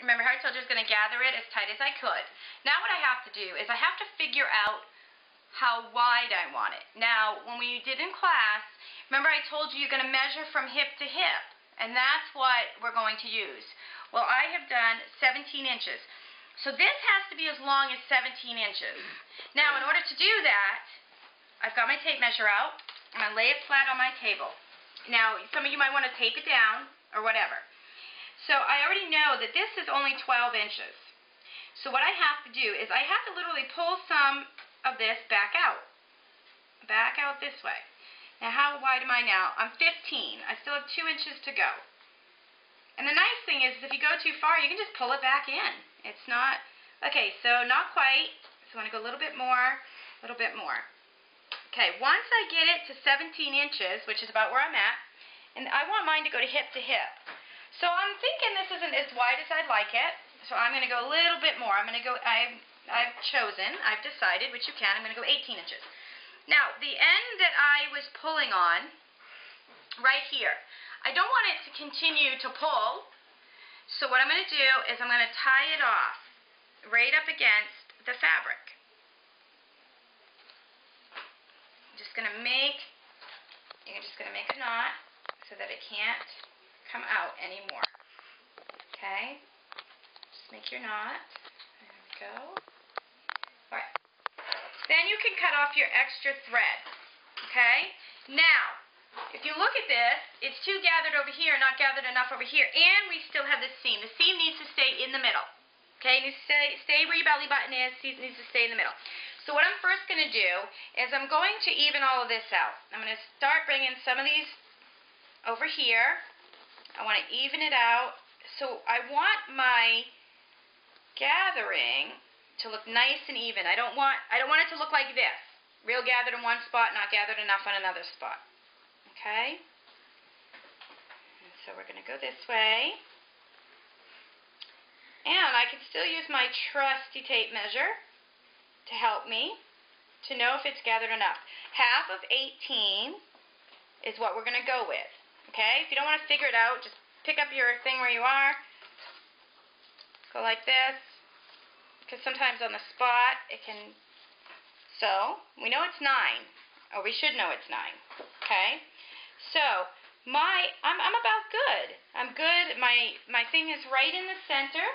Remember how I told you I was going to gather it as tight as I could. Now what I have to do is I have to figure out how wide I want it. Now, when we did in class, remember I told you you're going to measure from hip to hip, and that's what we're going to use. Well, I have done 17 inches. So this has to be as long as 17 inches. Now, in order to do that, I've got my tape measure out. I'm going to lay it flat on my table. Now, some of you might want to tape it down or whatever. So I already know that this is only 12 inches. So what I have to do is I have to literally pull some of this back out. Back out this way. Now, how wide am I now? I'm 15. I still have 2 inches to go. And the nice thing is if you go too far, you can just pull it back in. It's not, okay, so not quite. So I want to go a little bit more, a little bit more. Okay, once I get it to 17 inches, which is about where I'm at, and I want mine to go to hip. So I'm thinking this isn't as wide as I'd like it, so I'm going to go a little bit more. I'm going to go, I've decided, which you can, I'm going to go 18 inches. Now, the end that I was pulling on, right here, I don't want it to continue to pull, so what I'm going to do is I'm going to tie it off right up against the fabric. I'm just going to make, you're just going to make a knot so that it can't come out anymore. Okay? Just make your knot. There we go. Alright. Then you can cut off your extra thread. Okay? Now, if you look at this, it's too gathered over here, not gathered enough over here, and we still have this seam. The seam needs to stay in the middle. Okay? It needs to stay where your belly button is. It needs to stay in the middle. So what I'm first going to do is I'm going to even all of this out. I'm going to start bringing some of these over here. I want to even it out. So I want my gathering to look nice and even. I don't want it to look like this. Real gathered in one spot, not gathered enough on another spot. Okay? And so we're going to go this way. And I can still use my trusty tape measure to help me to know if it's gathered enough. Half of 18 is what we're going to go with. Okay? If you don't want to figure it out, just pick up your thing where you are. Go like this. Because sometimes on the spot it can... So, we know it's 9. Or we should know it's 9. Okay? So, I'm about good. I'm good. My thing is right in the center.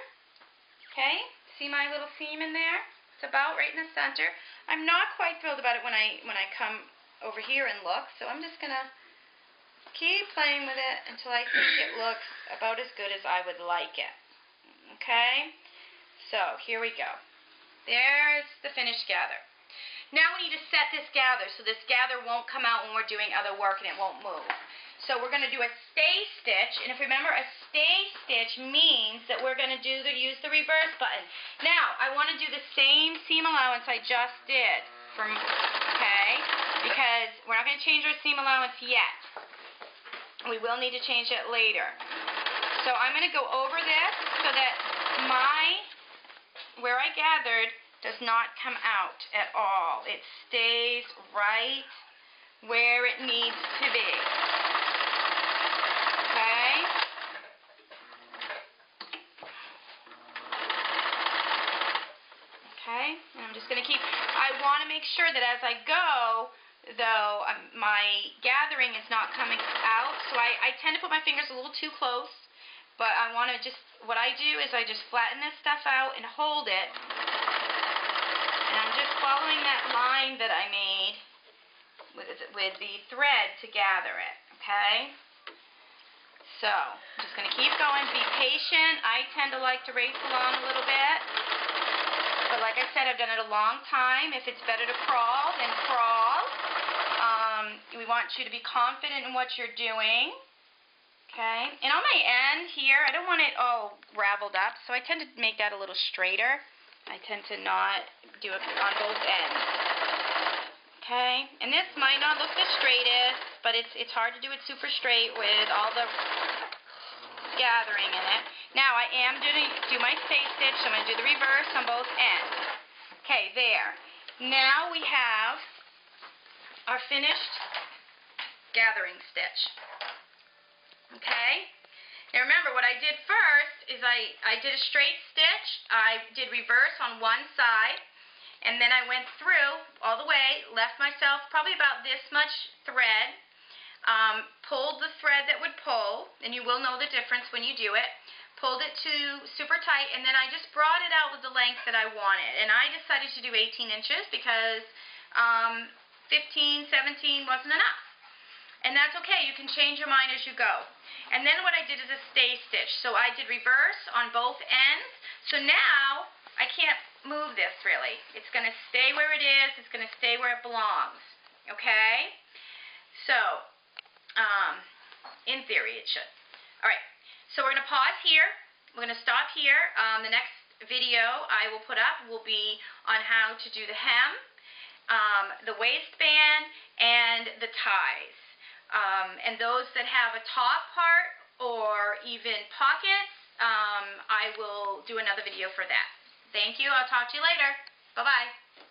Okay? See my little seam in there? It's about right in the center. I'm not quite thrilled about it when I come over here and look, so I'm just going to keep playing with it until I think it looks about as good as I would like it. Okay? So, here we go. There's the finished gather. Now we need to set this gather so this gather won't come out when we're doing other work and it won't move. So we're going to do a stay stitch, and if you remember, a stay stitch means that we're going to use the reverse button. Now, I want to do the same seam allowance I just did, okay, because we're not going to change our seam allowance yet. We will need to change it later. So I'm going to go over this so that where I gathered does not come out at all. It stays right where it needs to be. Okay? Okay? And I'm just going to keep, I want to make sure that as I go, though, my gathering is not coming out. So I tend to put my fingers a little too close, but I want to just, what I do is I just flatten this stuff out and hold it. And I'm just following that line that I made with the thread to gather it, okay? So, I'm just going to keep going, be patient. I tend to like to race along a little bit. But like I said, I've done it a long time. If it's better to crawl, then crawl. We want you to be confident in what you're doing. Okay? And on my end here, I don't want it all raveled up, so I tend to make that a little straighter. I tend to not do it on both ends. Okay? And this might not look the straightest, but it's hard to do it super straight with all the gathering in it. Now, I am going to do my stay stitch, so I'm going to do the reverse on both ends. Okay, there. Now we have our finished gathering stitch. Okay? Now remember, what I did first is I did a straight stitch, I did reverse on one side, and then I went through all the way, left myself probably about this much thread, pulled the thread that would pull, and you will know the difference when you do it, pulled it to super tight, and then I just brought it out with the length that I wanted. And I decided to do 18 inches because 15, 17 wasn't enough. And that's okay, you can change your mind as you go. And then what I did is a stay stitch. So I did reverse on both ends. So now I can't move this really. It's going to stay where it is. It's going to stay where it belongs. Okay? So, in theory it should. Alright, so we're going to pause here. We're going to stop here. The next video I will put up will be on how to do the hem, the waistband, and the ties. And those that have a top part or even pockets, I will do another video for that. Thank you. I'll talk to you later. Bye-bye.